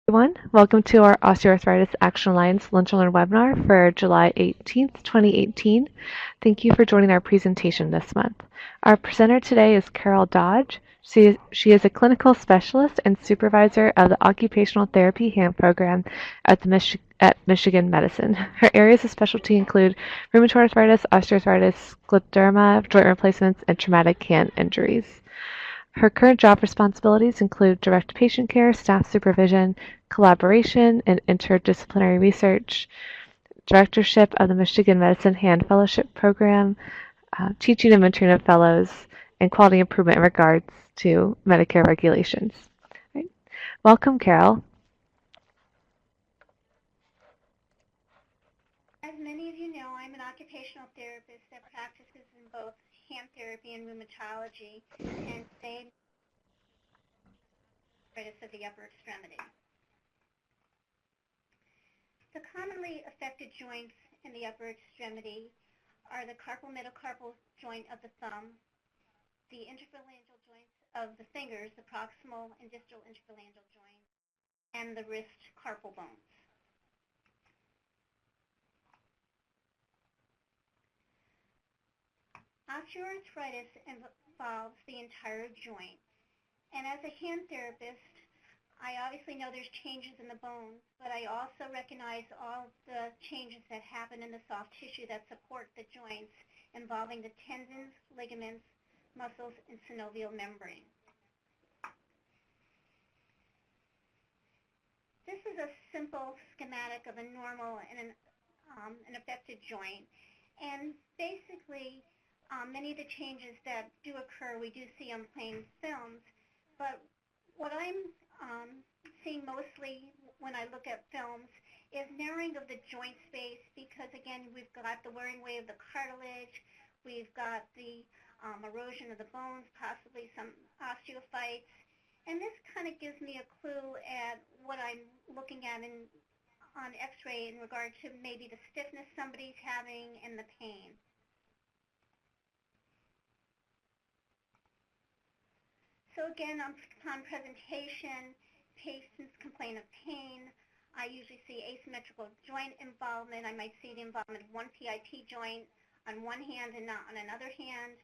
Everyone. Welcome to our Osteoarthritis Action Alliance Lunch and Learn webinar for July 18th, 2018. Thank you for joining our presentation this month. Our presenter today is Carole Dodge. She is a clinical specialist and supervisor of the Occupational Therapy Hand Program at Michigan Medicine. Her areas of specialty include rheumatoid arthritis, osteoarthritis, scleroderma, joint replacements, and traumatic hand injuries. Her current job responsibilities include direct patient care, staff supervision, collaboration, and interdisciplinary research, directorship of the Michigan Medicine Hand Fellowship Program, teaching and mentoring of fellows, and quality improvement in regards to Medicare regulations. Right. Welcome, Carole. As many of you know, I'm an occupational therapist that practices in both hand therapy and rheumatology, and today arthritis of the upper extremity. The commonly affected joints in the upper extremity are the carpal metacarpal joint of the thumb, the interphalangeal joints of the fingers, the proximal and distal interphalangeal joints, and the wrist carpal bones. Osteoarthritis involves the entire joint. And as a hand therapist, I obviously know there's changes in the bones, but I also recognize all the changes that happen in the soft tissue that support the joints involving the tendons, ligaments, muscles, and synovial membrane. This is a simple schematic of a normal and an affected joint. And basically, many of the changes that do occur, we do see on plain films. But what I'm seeing mostly when I look at films is narrowing of the joint space because, again, we've got the wearing away of the cartilage, we've got the erosion of the bones, possibly some osteophytes, and this kind of gives me a clue at what I'm looking at on x-ray in regard to maybe the stiffness somebody's having and the pain. So again, upon presentation, patients complain of pain. I usually see asymmetrical joint involvement. I might see the involvement of one PIP joint on one hand and not on another hand.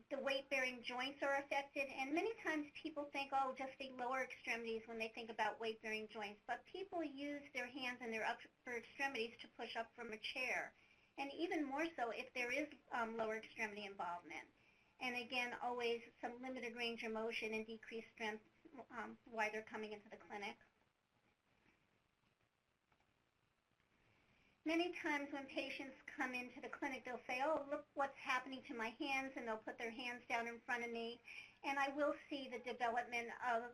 The weight-bearing joints are affected, and many times people think, oh, just the lower extremities when they think about weight-bearing joints, but people use their hands and their upper extremities to push up from a chair, and even more so if there is lower extremity involvement. And again, always some limited range of motion and decreased strength while they're coming into the clinic. Many times when patients come into the clinic, they'll say, oh, look what's happening to my hands, and they'll put their hands down in front of me. And I will see the development of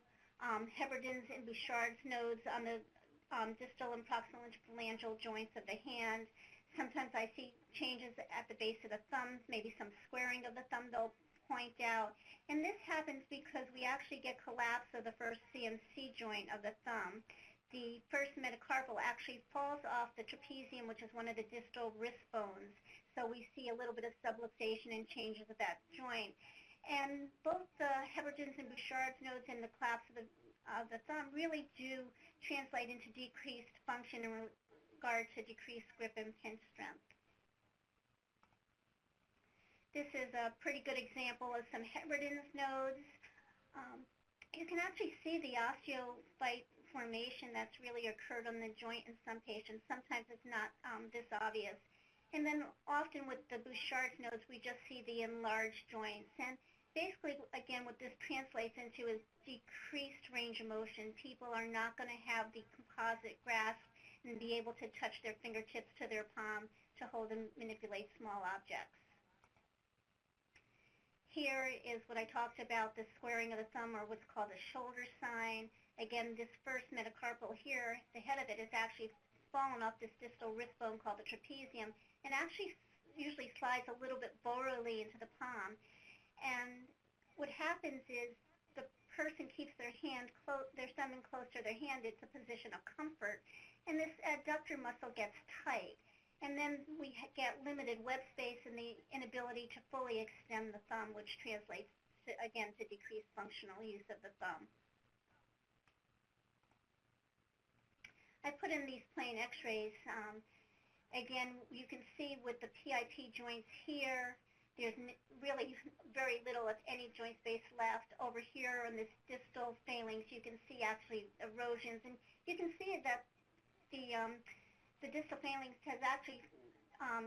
Heberden's and Bouchard's nodes on the distal and proximal interphalangeal joints of the hand. Sometimes I see changes at the base of the thumbs, maybe some squaring of the thumb they'll point out. And this happens because we actually get collapse of the first CMC joint of the thumb. The first metacarpal actually falls off the trapezium, which is one of the distal wrist bones. So we see a little bit of subluxation and changes of that joint. And both the Heberden's and Bouchard's nodes and the collapse of the thumb really do translate into decreased function in regard to decreased grip and pinch strength. This is a pretty good example of some Heberden's nodes. You can actually see the osteophyte formation that's really occurred on the joint in some patients. Sometimes it's not this obvious. And then often with the Bouchard's nodes, we just see the enlarged joints. And basically, again, what this translates into is decreased range of motion. People are not going to have the composite grasp and be able to touch their fingertips to their palm to hold and manipulate small objects. Here is what I talked about, the squaring of the thumb, or what's called a shoulder sign. Again, this first metacarpal here, the head of it is actually fallen off this distal wrist bone called the trapezium, and actually usually slides a little bit vorally into the palm. And what happens is the person keeps their thumb in close to their hand. It's a position of comfort, and this adductor muscle gets tight. And then we get limited web space and the inability to fully extend the thumb, which translates, again, to decreased functional use of the thumb. I put in these plain x-rays. Again, you can see with the PIP joints here, there's really very little, if any, joint space left. Over here on this distal phalanx, you can see actually erosions, and you can see that the distal phalanx has actually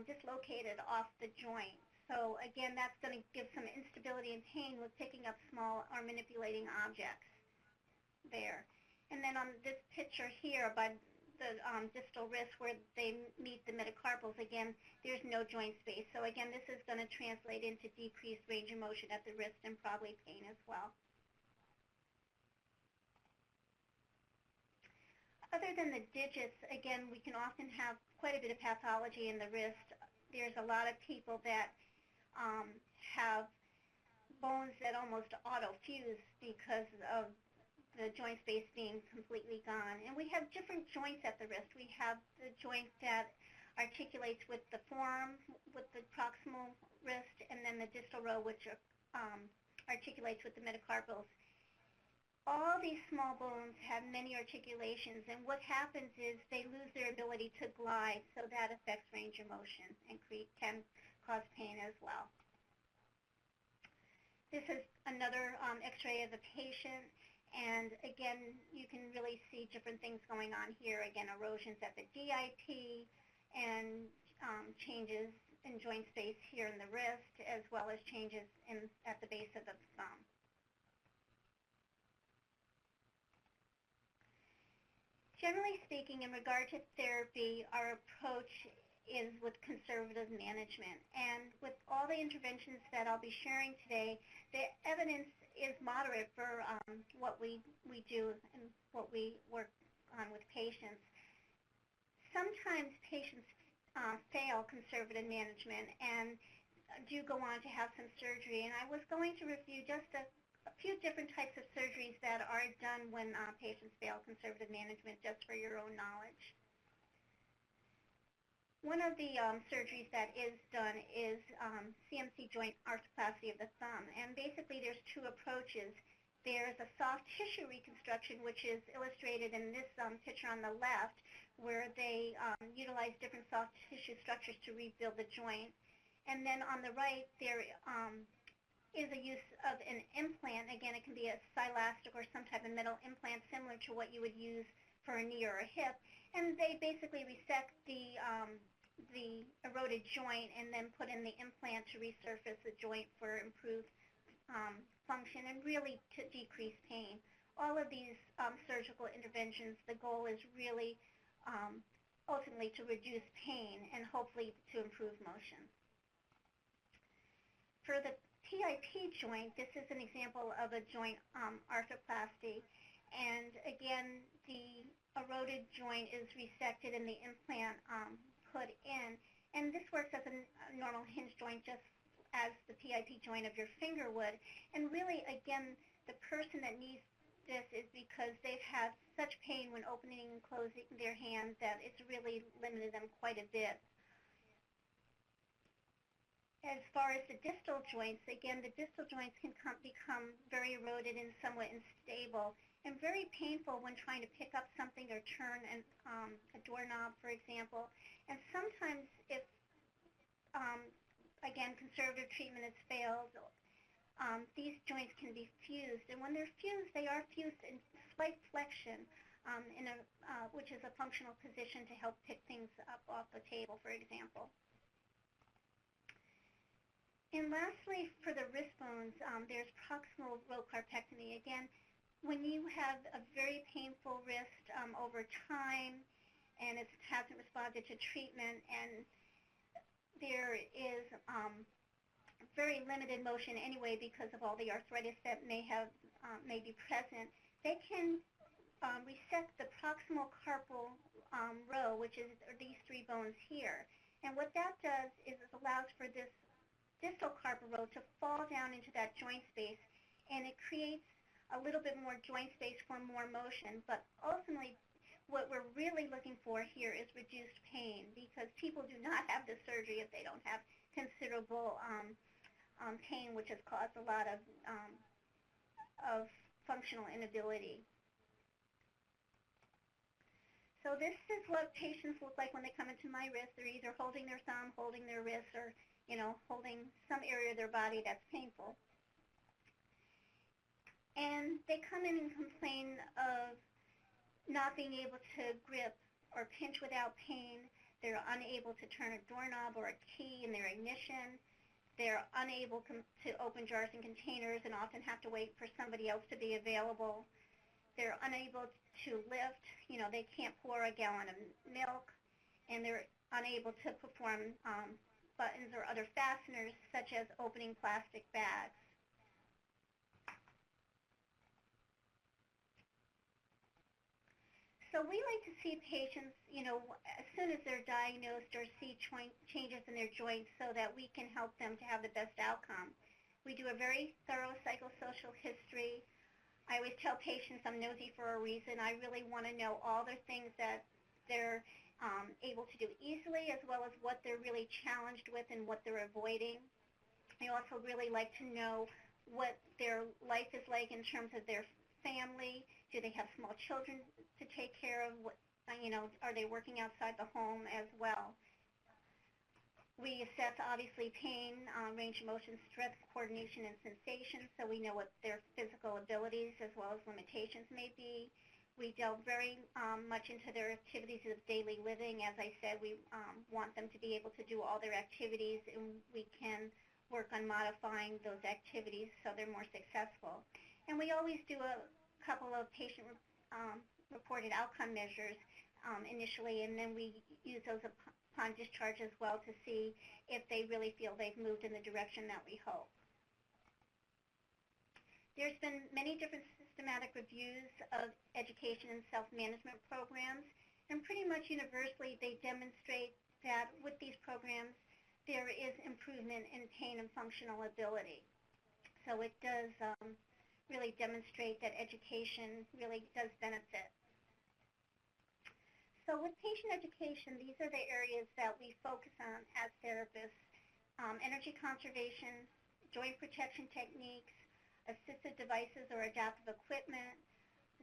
dislocated off the joint. So again, that's going to give some instability and pain with picking up small or manipulating objects there. And then on this picture here by the distal wrist where they meet the metacarpals, again, there's no joint space. So again, this is going to translate into decreased range of motion at the wrist and probably pain as well. Other than the digits, again, we can often have quite a bit of pathology in the wrist. There's a lot of people that have bones that almost auto-fuse because of the joint space being completely gone. And we have different joints at the wrist. We have the joint that articulates with the forearm, with the proximal wrist, and then the distal row, which articulates with the metacarpals. All these small bones have many articulations, and what happens is they lose their ability to glide, so that affects range of motion and can cause pain as well. This is another x-ray of the patient. And again, you can really see different things going on here. Again, erosions at the DIP and changes in joint space here in the wrist, as well as changes at the base of the thumb. Generally speaking, in regard to therapy, our approach is with conservative management. And with all the interventions that I'll be sharing today, the evidence is moderate for what we do and what we work on with patients. Sometimes patients fail conservative management and do go on to have some surgery. And I was going to review just a few different types of surgeries that are done when patients fail conservative management, just for your own knowledge. One of the surgeries that is done is CMC Joint Arthroplasty of the thumb. And basically there's two approaches. There's a soft tissue reconstruction, which is illustrated in this picture on the left, where they utilize different soft tissue structures to rebuild the joint. And then on the right, there is a use of an implant. Again, it can be a silastic or some type of metal implant similar to what you would use for a knee or a hip. And they basically resect the eroded joint and then put in the implant to resurface the joint for improved function and really to decrease pain. All of these surgical interventions, the goal is really ultimately to reduce pain and hopefully to improve motion. For the PIP joint, this is an example of a joint arthroplasty. And again, the eroded joint is resected and the implant put in. And this works as a normal hinge joint, just as the PIP joint of your finger would. And really, again, the person that needs this is because they've had such pain when opening and closing their hands that it's really limited them quite a bit. As far as the distal joints, again, the distal joints can become very eroded and somewhat unstable and very painful when trying to pick up something or turn a doorknob, for example. And sometimes if, again, conservative treatment has failed, these joints can be fused. And when they're fused, they are fused in slight flexion, which is a functional position to help pick things up off the table, for example. And lastly, for the wrist bones, there's proximal row carpectomy. Again, when you have a very painful wrist over time and it hasn't responded to treatment and there is very limited motion anyway because of all the arthritis that may be present, they can resect the proximal carpal row, which is these three bones here. And what that does is it allows for this distal carpal row to fall down into that joint space, and it creates a little bit more joint space for more motion. But ultimately, what we're really looking for here is reduced pain, because people do not have this surgery if they don't have considerable pain, which has caused a lot of functional inability. So this is what patients look like when they come into my wrist. They're either holding their thumb, holding their wrist, or holding some area of their body that's painful. And they come in and complain of not being able to grip or pinch without pain. They're unable to turn a doorknob or a key in their ignition. They're unable to open jars and containers and often have to wait for somebody else to be available. They're unable to lift. They can't pour a gallon of milk, and they're unable to perform buttons or other fasteners, such as opening plastic bags. So we like to see patients, as soon as they're diagnosed or see changes in their joints so that we can help them to have the best outcome. We do a very thorough psychosocial history. I always tell patients I'm nosy for a reason. I really want to know all the things that they're able to do easily, as well as what they're really challenged with and what they're avoiding. I also really like to know what their life is like in terms of their family. Do they have small children to take care of? Are they working outside the home as well? We assess, obviously, pain, range of motion, strength, coordination, and sensation, so we know what their physical abilities as well as limitations may be. We delve very much into their activities of daily living. As I said, we want them to be able to do all their activities, and we can work on modifying those activities so they're more successful. And we always do a couple of patient-reported outcome measures initially, and then we use those upon discharge as well to see if they really feel they've moved in the direction that we hope. There's been many different systematic reviews of education and self-management programs, and pretty much universally they demonstrate that with these programs there is improvement in pain and functional ability. So it does really demonstrate that education really does benefit. So with patient education, these are the areas that we focus on as therapists: energy conservation, joint protection techniques, assistive devices or adaptive equipment.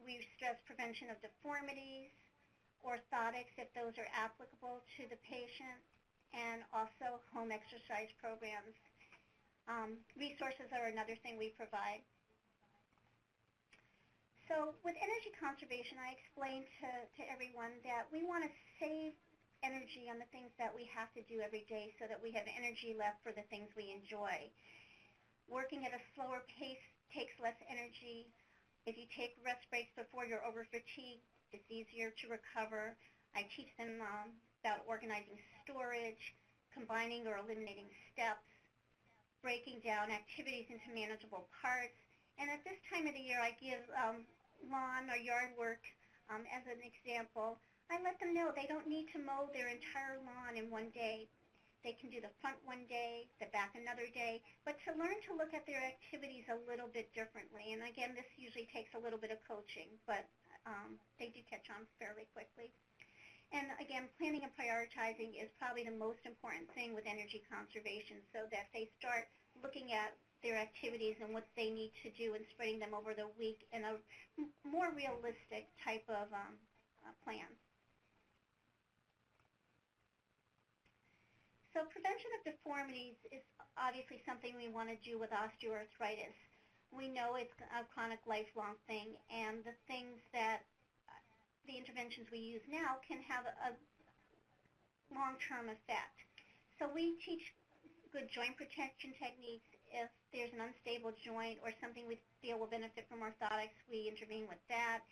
We stress prevention of deformities, orthotics if those are applicable to the patient, and also home exercise programs. Resources are another thing we provide. So with energy conservation, I explained to everyone that we want to save energy on the things that we have to do every day so that we have energy left for the things we enjoy. Working at a slower pace takes less energy. If you take rest breaks before you're over-fatigued, it's easier to recover. I teach them about organizing storage, combining or eliminating steps, breaking down activities into manageable parts. And at this time of the year, I give lawn or yard work as an example. I let them know they don't need to mow their entire lawn in one day. They can do the front one day, the back another day, but to learn to look at their activities a little bit differently. And again, this usually takes a little bit of coaching, but they do catch on fairly quickly. And again, planning and prioritizing is probably the most important thing with energy conservation, so that they start looking at their activities and what they need to do and spreading them over the week in a more realistic type of plan. So prevention of deformities is obviously something we want to do with osteoarthritis. We know it's a chronic lifelong thing, and the things that the interventions we use now can have a long-term effect. So we teach good joint protection techniques. If there's an unstable joint or something we feel will benefit from orthotics, we intervene with that.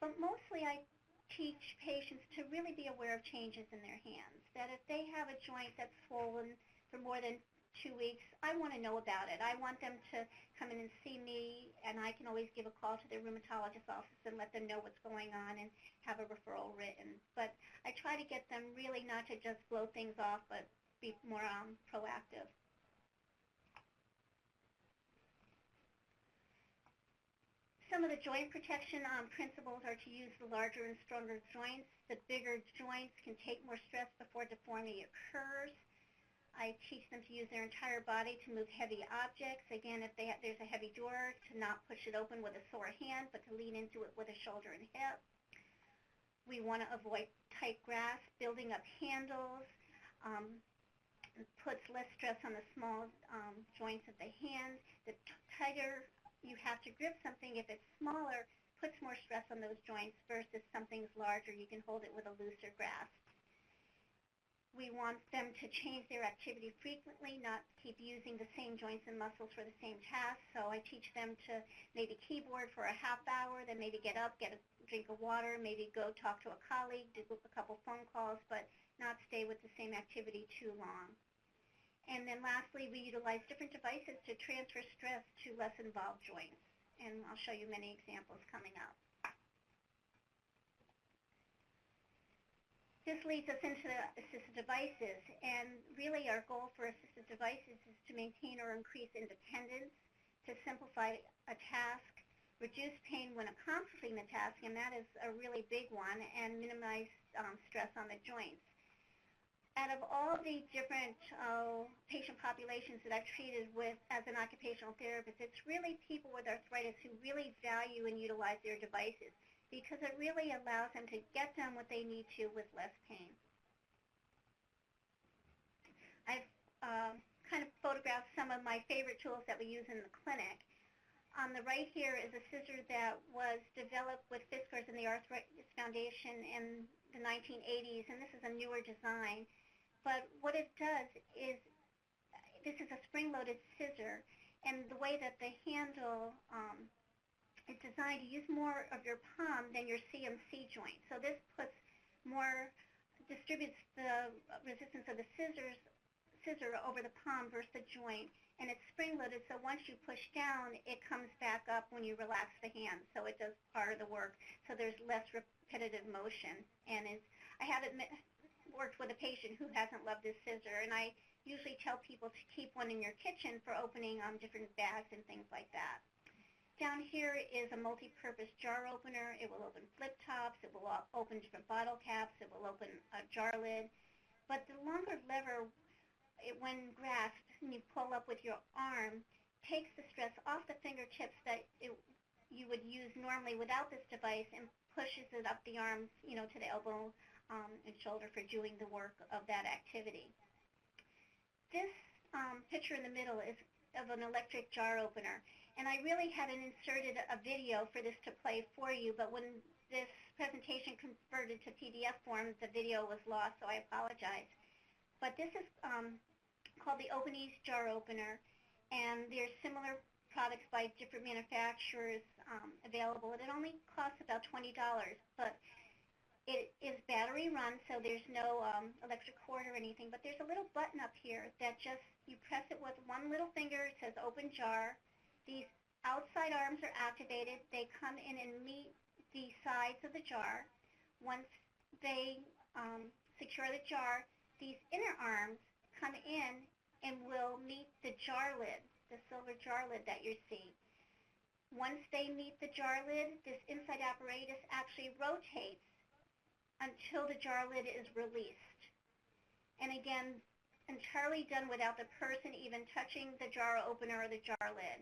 But mostly I teach patients to really be aware of changes in their hands, that if they have a joint that's swollen for more than 2 weeks, I want to know about it. I want them to come in and see me, and I can always give a call to their rheumatologist office and let them know what's going on and have a referral written. But I try to get them really not to just blow things off, but be more proactive. Some of the joint protection principles are to use the larger and stronger joints. The bigger joints can take more stress before deformity occurs. I teach them to use their entire body to move heavy objects. Again, if there's a heavy door, to not push it open with a sore hand, but to lean into it with a shoulder and hip. We want to avoid tight grasp, building up handles, puts less stress on the small joints of the hand. The tighter you have to grip something, if it's smaller, puts more stress on those joints versus something's larger. You can hold it with a looser grasp. We want them to change their activity frequently, not keep using the same joints and muscles for the same task. So I teach them to maybe keyboard for a half hour, then maybe get up, get a drink of water, maybe go talk to a colleague, do a couple phone calls, but not stay with the same activity too long. And then lastly, we utilize different devices to transfer stress to less involved joints. And I'll show you many examples coming up. This leads us into assistive devices, and really our goal for assistive devices is to maintain or increase independence, to simplify a task, reduce pain when accomplishing the task, and that is a really big one, and minimize stress on the joints. Out of all the different patient populations that I've treated with as an occupational therapist, it's really people with arthritis who really value and utilize their devices, because it really allows them to get done what they need to with less pain. I've kind of photographed some of my favorite tools that we use in the clinic. On the right here is a scissor that was developed with Fiskars and the Arthritis Foundation in the 1980s, and this is a newer design. But what it does is, this is a spring-loaded scissor, and the way that the handle it's designed to use more of your palm than your CMC joint. So this distributes the resistance of the scissor over the palm versus the joint, and it's spring-loaded, so once you push down, it comes back up when you relax the hand, so it does part of the work, so there's less repetitive motion. And I haven't worked with a patient who hasn't loved this scissor, and I usually tell people to keep one in your kitchen for opening different bags and things like that. Down here is a multi-purpose jar opener. It will open flip tops. It will open different bottle caps. It will open a jar lid. But the longer lever, when grasped and you pull up with your arm, takes the stress off the fingertips that you would use normally without this device, and pushes it up the arms, to the elbow and shoulder for doing the work of that activity. This picture in the middle is of an electric jar opener. And I really hadn't inserted a video for this to play for you, but when this presentation converted to PDF form, the video was lost, so I apologize. But this is called the Open Ease Jar Opener, and there's similar products by different manufacturers available, and it only costs about $20, but it is battery run, so there's no electric cord or anything, but there's a little button up here that you press it with one little finger. It says open jar. These outside arms are activated. They come in and meet the sides of the jar. Once they secure the jar, these inner arms come in and will meet the jar lid, the silver jar lid that you see. Once they meet the jar lid, this inside apparatus actually rotates until the jar lid is released. And again, entirely done without the person even touching the jar opener or the jar lid.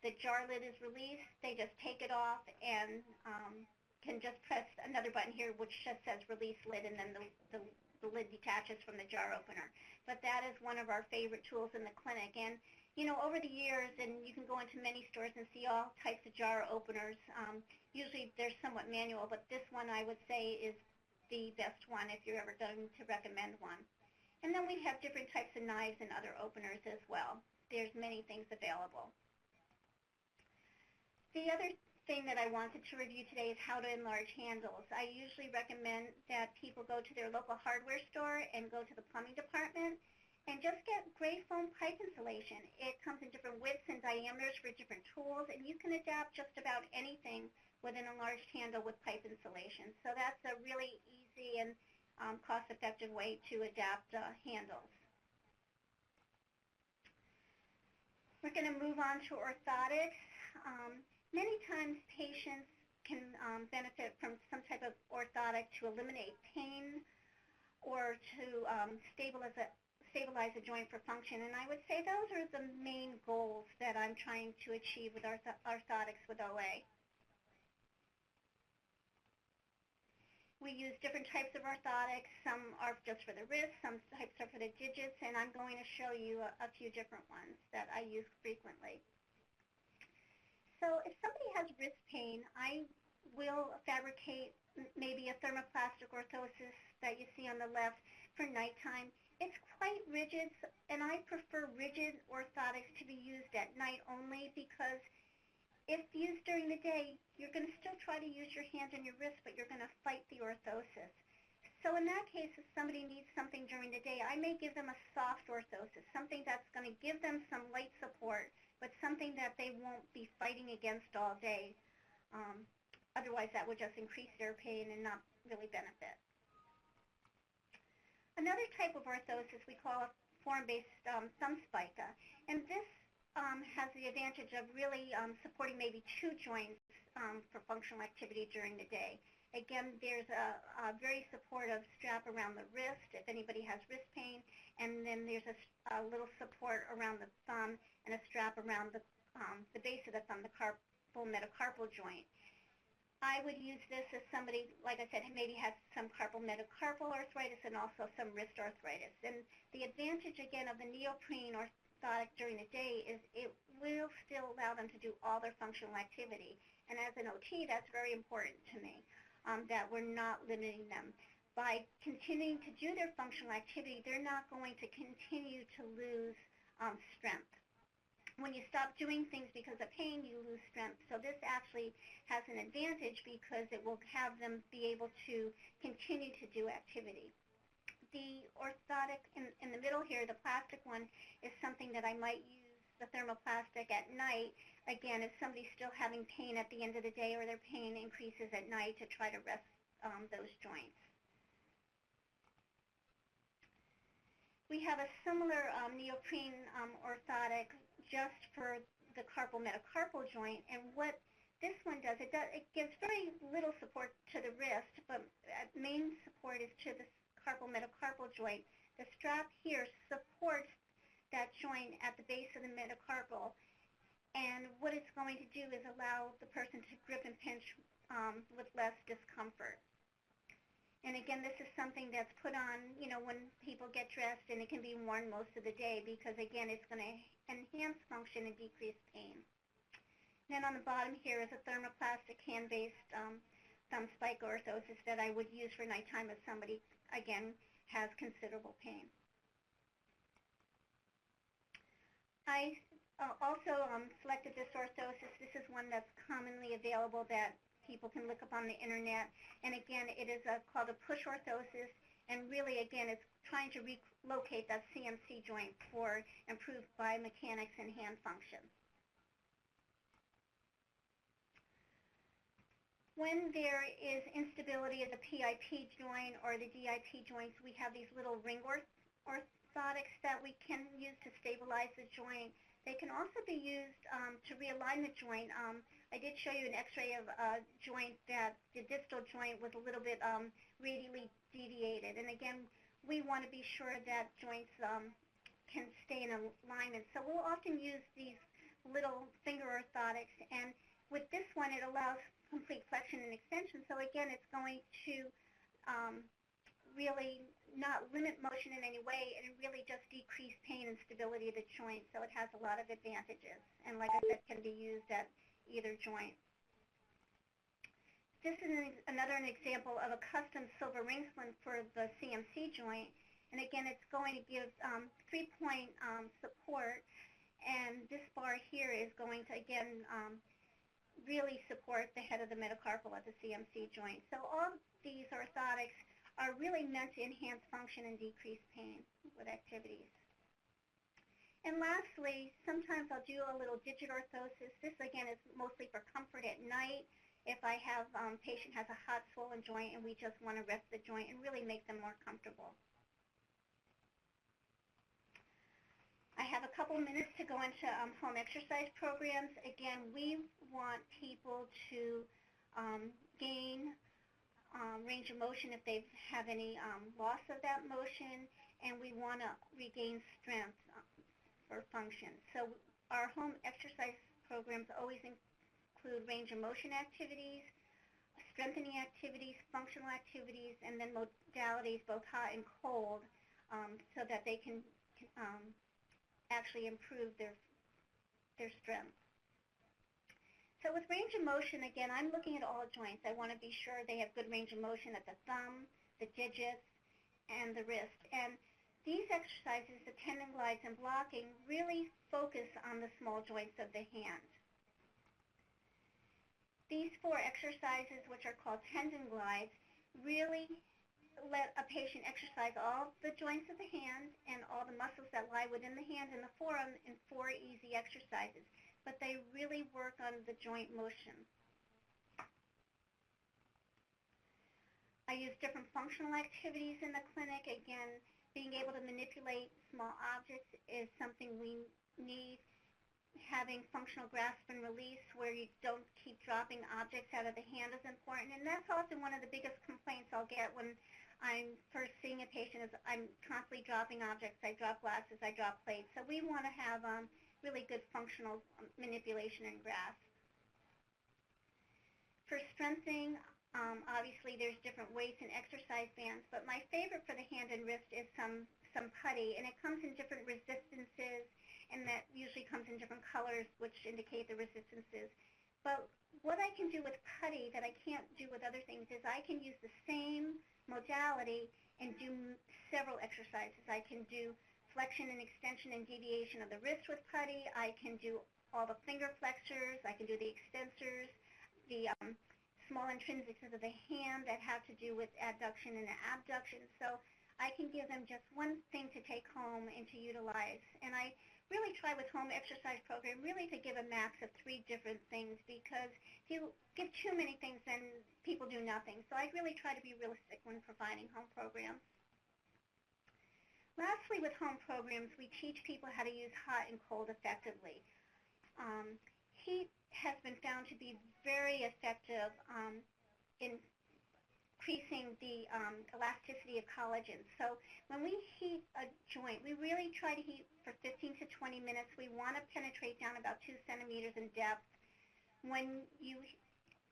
The jar lid is released, they just take it off and can just press another button here which just says release lid, and then the lid detaches from the jar opener. But that is one of our favorite tools in the clinic. And over the years, and you can go into many stores and see all types of jar openers. Usually they're somewhat manual, but this one I would say is the best one if you're ever going to recommend one. And then we have different types of knives and other openers as well. There's many things available. The other thing that I wanted to review today is how to enlarge handles. I usually recommend that people go to their local hardware store and go to the plumbing department and just get gray foam pipe insulation. It comes in different widths and diameters for different tools, and you can adapt just about anything with an enlarged handle with pipe insulation. So that's a really easy and cost-effective way to adapt handles. We're going to move on to orthotics. Many times patients can benefit from some type of orthotic to eliminate pain or to stabilize a joint for function. And I would say those are the main goals that I'm trying to achieve with orthotics with OA. We use different types of orthotics. Some are just for the wrist, some types are for the digits, and I'm going to show you a few different ones that I use frequently. So if somebody has wrist pain, I will fabricate maybe a thermoplastic orthosis that you see on the left for nighttime. It's quite rigid, and I prefer rigid orthotics to be used at night only because if used during the day, you're going to still try to use your hand and your wrist, but you're going to fight the orthosis. So in that case, if somebody needs something during the day, I may give them a soft orthosis, something that's going to give them some light support, but something that they won't be fighting against all day. Otherwise, that would just increase their pain and not really benefit. Another type of orthosis we call a form-based thumb spica, and this has the advantage of really supporting maybe two joints for functional activity during the day. Again, there's a very supportive strap around the wrist if anybody has wrist pain, and then there's a little support around the thumb and a strap around the base of the thumb, the carpal metacarpal joint. I would use this as somebody, like I said, maybe has some carpal metacarpal arthritis and also some wrist arthritis. And the advantage, again, of the neoprene orthotic during the day is it will still allow them to do all their functional activity. And as an OT, that's very important to me, that we're not limiting them. By continuing to do their functional activity, they're not going to continue to lose strength. When you stop doing things because of pain, you lose strength. So this actually has an advantage because it will have them be able to continue to do activity. The orthotic in the middle here, the plastic one, is something that I might use the thermoplastic at night. Again, if somebody's still having pain at the end of the day or their pain increases at night to try to rest those joints. We have a similar neoprene orthotic just for the carpal metacarpal joint, and what this one does, it gives very little support to the wrist, but main support is to the carpal metacarpal joint. The strap here supports that joint at the base of the metacarpal, and what it's going to do is allow the person to grip and pinch with less discomfort. And again, this is something that's put on, when people get dressed, and it can be worn most of the day because, again, it's going to enhance function and decrease pain. Then on the bottom here is a thermoplastic hand-based thumb spica orthosis that I would use for nighttime if somebody, again, has considerable pain. I also selected this orthosis. This is one that's commonly available that people can look up on the internet. And again, it is called a push orthosis. And really, again, it's trying to relocate that CMC joint for improved biomechanics and hand function. When there is instability of the PIP joint or the DIP joints, we have these little ring orthotics that we can use to stabilize the joint. They can also be used to realign the joint. I did show you an x-ray of a joint that the distal joint was a little bit radially deviated. And again, we want to be sure that joints can stay in alignment. So we'll often use these little finger orthotics. And with this one, it allows complete flexion and extension. So again, it's going to really not limit motion in any way, and really just decrease pain and stability of the joint. So it has a lot of advantages. And like I said, can be used at either joint. This is another example of a custom silver ring splint for the CMC joint. And again, it's going to give 3-point support. And this bar here is going to, again, really support the head of the metacarpal at the CMC joint. So all these orthotics are really meant to enhance function and decrease pain with activities. And lastly, sometimes I'll do a little digit orthosis. This, again, is mostly for comfort at night. If I have patient has a hot, swollen joint and we just want to rest the joint and really make them more comfortable. I have a couple minutes to go into home exercise programs. Again, we want people to gain range of motion if they have any loss of that motion, and we want to regain strength for function. So our home exercise programs always include range of motion activities, strengthening activities, functional activities, and then modalities, both hot and cold, so that they can actually improve their strength. So with range of motion, again, I'm looking at all joints. I want to be sure they have good range of motion at the thumb, the digits, and the wrist. And these exercises, the tendon glides and blocking, really focus on the small joints of the hand. These 4 exercises, which are called tendon glides, really let a patient exercise all the joints of the hand and all the muscles that lie within the hand and the forearm in 4 easy exercises. But they really work on the joint motion. I use different functional activities in the clinic. Again, being able to manipulate small objects is something we need. Having functional grasp and release where you don't keep dropping objects out of the hand is important. And that's often one of the biggest complaints I'll get when I'm first seeing a patient is I'm constantly dropping objects. I drop glasses, I drop plates. So we want to have really good functional manipulation and grasp. For strengthening, obviously there's different weights and exercise bands, but my favorite for the hand and wrist is some putty, and it comes in different resistances, and that usually comes in different colors, which indicate the resistances. But what I can do with putty that I can't do with other things is I can use the same modality and do several exercises. I can do flexion and extension and deviation of the wrist with putty. I can do all the finger flexors. I can do the extensors, the small intrinsics of the hand that have to do with adduction and abduction. So I can give them just one thing to take home and to utilize. And I really try with home exercise program really to give a max of 3 different things, because if you give too many things, then people do nothing. So I really try to be realistic when providing home programs. Lastly, with home programs, we teach people how to use hot and cold effectively. Heat has been found to be very effective in increasing the elasticity of collagen. So when we heat a joint, we really try to heat for 15 to 20 minutes. We want to penetrate down about 2 centimeters in depth. When you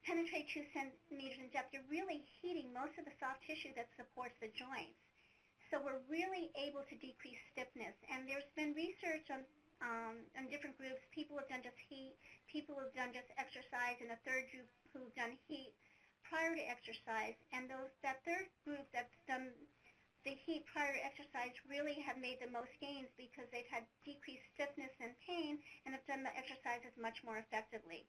penetrate 2 centimeters in depth, you're really heating most of the soft tissue that supports the joints. So we're really able to decrease stiffness. And there's been research on different groups. People have done just heat, people have done just exercise, and a third group who've done heat prior to exercise. And that third group that's done the heat prior to exercise really have made the most gains because they've had decreased stiffness and pain and have done the exercises much more effectively.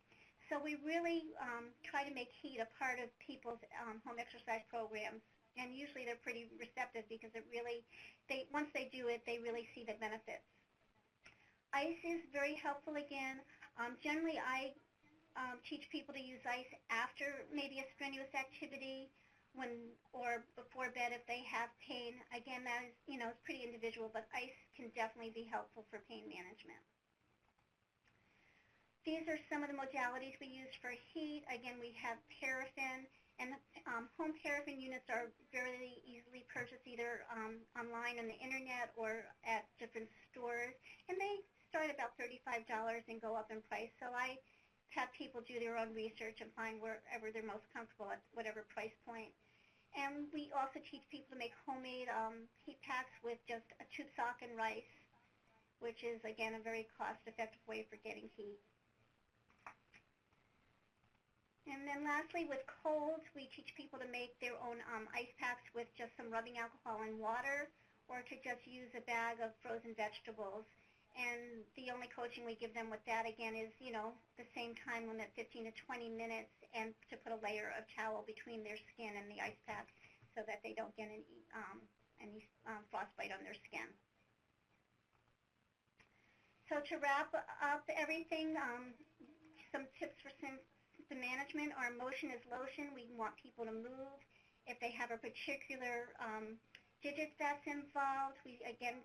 So we really try to make heat a part of people's home exercise programs. And usually they're pretty receptive because it really, once they do it, they really see the benefits. Ice is very helpful again. Generally, I teach people to use ice after maybe a strenuous activity or before bed if they have pain. Again, that is, it's pretty individual, but ice can definitely be helpful for pain management. These are some of the modalities we use for heat. Again, we have paraffin. And home paraffin units are very easily purchased either online on the internet or at different stores. And they start about $35 and go up in price. So I have people do their own research and find wherever they're most comfortable at whatever price point. And we also teach people to make homemade heat packs with just a tube sock and rice, which is, again, a very cost-effective way for getting heat. And then lastly, with colds, we teach people to make their own ice packs with just some rubbing alcohol and water, or to just use a bag of frozen vegetables. And the only coaching we give them with that, again, is, the same time limit, 15 to 20 minutes, and to put a layer of towel between their skin and the ice pack so that they don't get any frostbite on their skin. So to wrap up everything, some tips for symptom management. Our motion is lotion. We want people to move. If they have a particular digit that's involved, we again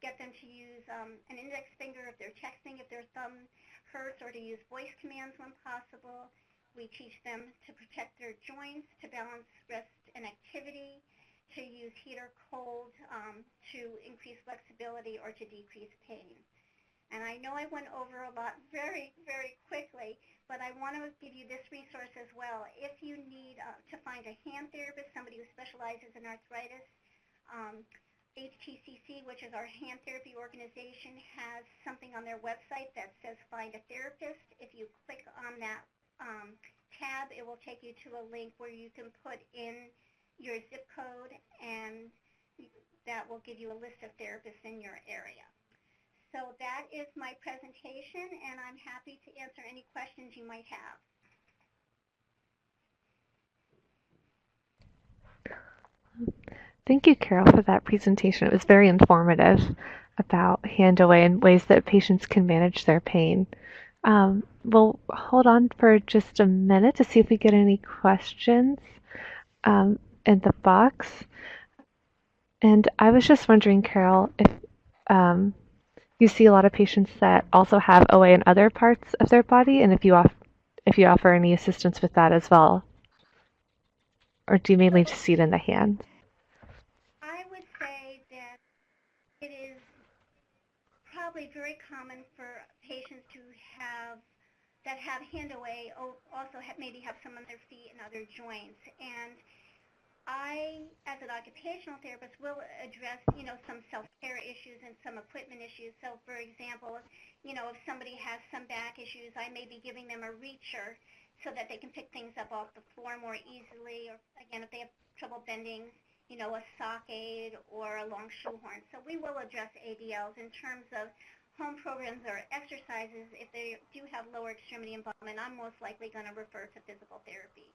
get them to use an index finger if they're texting, if their thumb hurts, or to use voice commands when possible. We teach them to protect their joints, to balance rest and activity, to use heat or cold, to increase flexibility or to decrease pain. And I know I went over a lot very, very quickly, but I want to give you this resource as well. If you need to find a hand therapist, somebody who specializes in arthritis, HTCC, which is our hand therapy organization, has something on their website that says Find a Therapist. If you click on that tab, it will take you to a link where you can put in your zip code, and that will give you a list of therapists in your area. So that is my presentation, and I'm happy to answer any questions you might have. Thank you, Carole, for that presentation. It was very informative about hand away and ways that patients can manage their pain. We'll hold on for just a minute to see if we get any questions in the box. And I was just wondering, Carole, if you see a lot of patients that also have OA in other parts of their body, and if you offer any assistance with that as well, or do you mainly just see it in the hands? I would say that it is probably very common for patients that have hand OA also maybe have some on their feet and other joints. And I, as an occupational therapist, will address, some self-care issues and some equipment issues. So, for example, if somebody has some back issues, I may be giving them a reacher so that they can pick things up off the floor more easily. Or, again, if they have trouble bending, a sock aid or a long shoehorn. So we will address ADLs in terms of home programs or exercises. If they do have lower extremity involvement, I'm most likely going to refer to physical therapy.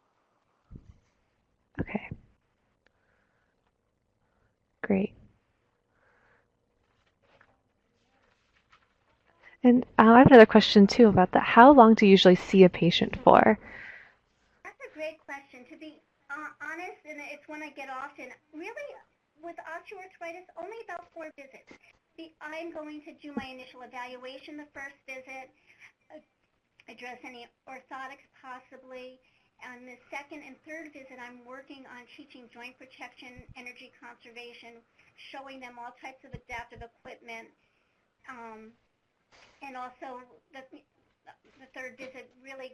Okay. Great. And I have another question too about that. How long do you usually see a patient for? That's a great question. To be honest, and it's one I get often, really with osteoarthritis, only about 4 visits. I'm going to do my initial evaluation the first visit, address any orthotics possibly. On the second and third visit, I'm working on teaching joint protection, energy conservation, showing them all types of adaptive equipment, and also the third visit, really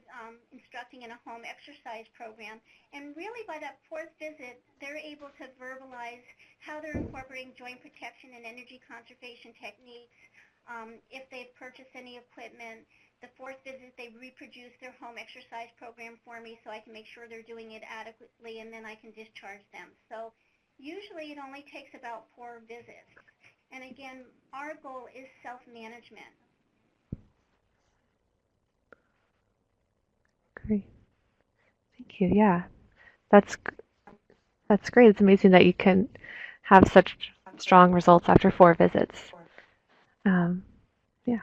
instructing in a home exercise program. And really by that 4th visit, they're able to verbalize how they're incorporating joint protection and energy conservation techniques. If they've purchased any equipment, the 4th visit, they reproduce their home exercise program for me so I can make sure they're doing it adequately, and then I can discharge them. So usually it only takes about 4 visits. And again, our goal is self-management. Great. Thank you. Yeah, that's great. It's amazing that you can have such strong results after 4 visits. Yeah.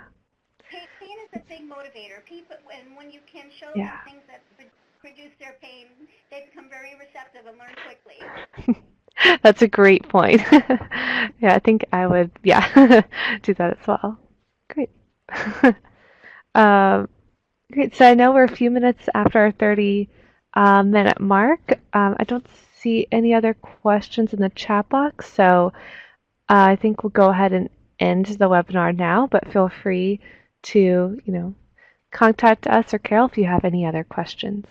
Pain is a big motivator. People, and when you can show them things that reduce their pain, they become very receptive and learn quickly. That's a great point. Yeah, I think I would, do that as well. Great. Great. So I know we're a few minutes after our 30-minute mark. I don't see any other questions in the chat box, so I think we'll go ahead and end the webinar now, but feel free to, contact us or Carole if you have any other questions.